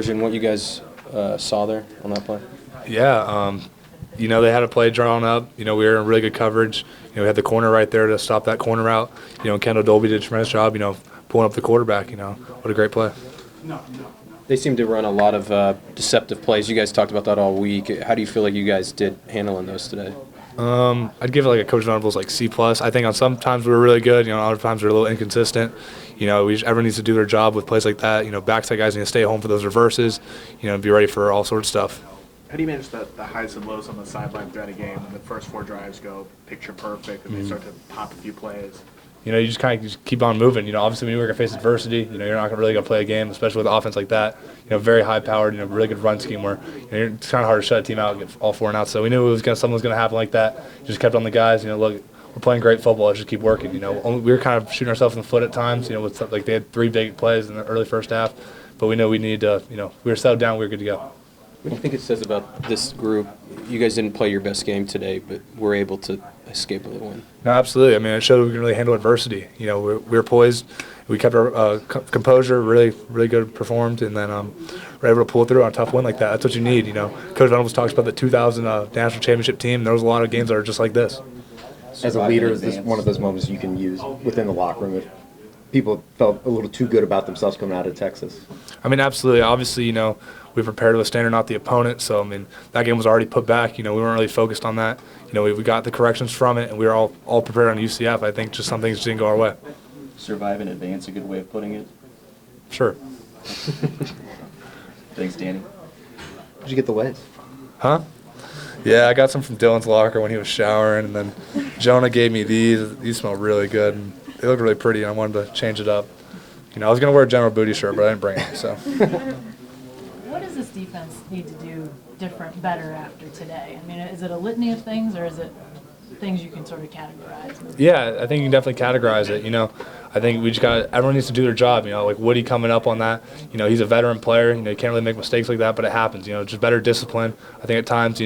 in what you guys saw there on that play? Yeah, they had a play drawn up. We were in really good coverage. We had the corner right there to stop that corner out. Kendall Dolby did a tremendous job, pulling up the quarterback. What a great play. They seem to run a lot of deceptive plays. You guys talked about that all week. How do you feel like you guys did handling those today? I'd give it like a Coach Venables like C+. I think on some times we were really good. Other times we were a little inconsistent. Everyone needs to do their job with plays like that. Backside guys need to stay home for those reverses. Be ready for all sorts of stuff. How do you manage the highs and lows on the sideline throughout a game when the first 4 drives go picture perfect and they start to pop a few plays? You just kind of keep on moving. Obviously when you're going to face adversity, you're not really going to play a game, especially with an offense like that. Very high-powered, really good run scheme where it's kind of hard to shut a team out and get all 4 and out. So we knew something was going to happen like that. Just kept on the guys. Look, we're playing great football. Let's just keep working. We were kind of shooting ourselves in the foot at times. With like they had 3 big plays in the early first half, but we know we needed to. We were settled down. We were good to go. What do you think it says about this group? You guys didn't play your best game today, but were able to escape with a win. No, absolutely. It showed we can really handle adversity. We were poised. We kept our composure, really, really good performed, and then we're able to pull through on a tough win like that. That's what you need. Coach Venables talks about the 2000 national championship team. There was a lot of games that are just like this. As a leader, is this one of those moments you can use within the locker room if people felt a little too good about themselves coming out of Texas? Absolutely. Obviously, we prepared to withstand or not the opponent. So, that game was already put back. We weren't really focused on that. We got the corrections from it, and we were all prepared on UCF. I think just some things didn't go our way. Survive in advance, a good way of putting it? Sure. Thanks, Danny. Where'd you get the waves? Huh? Yeah, I got some from Dylan's locker when he was showering, and then Jonah gave me these. These smell really good, and they look really pretty, and I wanted to change it up. I was going to wear a General Booty shirt, but I didn't bring it, so. What does this defense need to do different, better after today? Is it a litany of things, or is it things you can sort of categorize? Yeah, I think you can definitely categorize it. I think we just everyone needs to do their job. Like Woody coming up on that. He's a veteran player. You can't really make mistakes like that, but it happens. Just better discipline. I think at times,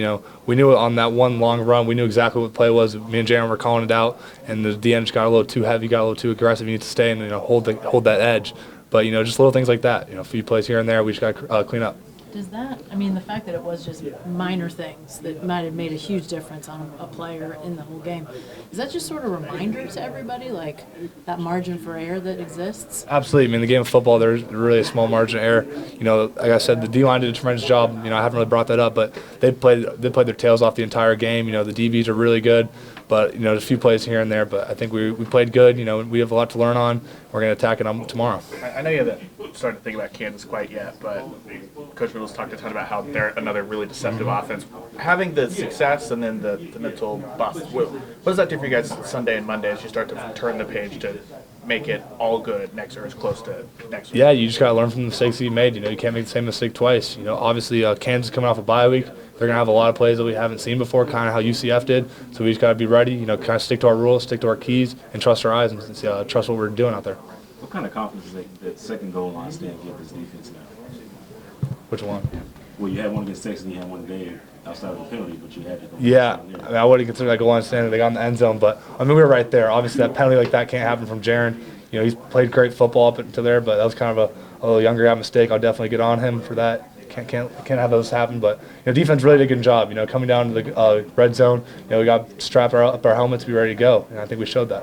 we knew on that one long run, we knew exactly what the play was. Me and Jaron were calling it out, and the DN just got a little too heavy, got a little too aggressive. You need to stay and hold that edge. But just little things like that. A few plays here and there, we just got to clean up. Does that, the fact that it was just minor things that might have made a huge difference on a player in the whole game, is that just sort of a reminder to everybody, like that margin for error that exists? Absolutely. In the game of football, there's really a small margin of error. Like I said, the D-line did a tremendous job. I haven't really brought that up, but they played their tails off the entire game. The DBs are really good, but, a few plays here and there. But I think we played good. We have a lot to learn on. We're going to attack it tomorrow. I know you haven't started to think about Kansas quite yet, but Coach Venables talked a ton about how they're another really deceptive offense. Having the success and then the mental bust, what does that do for you guys Sunday and Monday as you start to turn the page to make it all good next or as close to next week? Yeah, you just got to learn from the mistakes that you made. You can't make the same mistake twice. Obviously Kansas coming off a bye week. They're going to have a lot of plays that we haven't seen before, kind of how UCF did. So we just got to be ready, kind of stick to our rules, stick to our keys, and trust our eyes and trust what we're doing out there. What kind of confidence does that second goal line stand give this defense now? Which one? Well, you had one against Texas and you had one today outside of the penalty, but you had to go. Yeah, I wouldn't consider that goal line standing. They got in the end zone, but we were right there. Obviously, that penalty like that can't happen from Jaron. He's played great football up until there, but that was kind of a little younger guy mistake. I'll definitely get on him for that. Can't have those happen, but defense really did a good job. Coming down to the red zone, we got to strap up our helmets, be ready to go, and I think we showed that.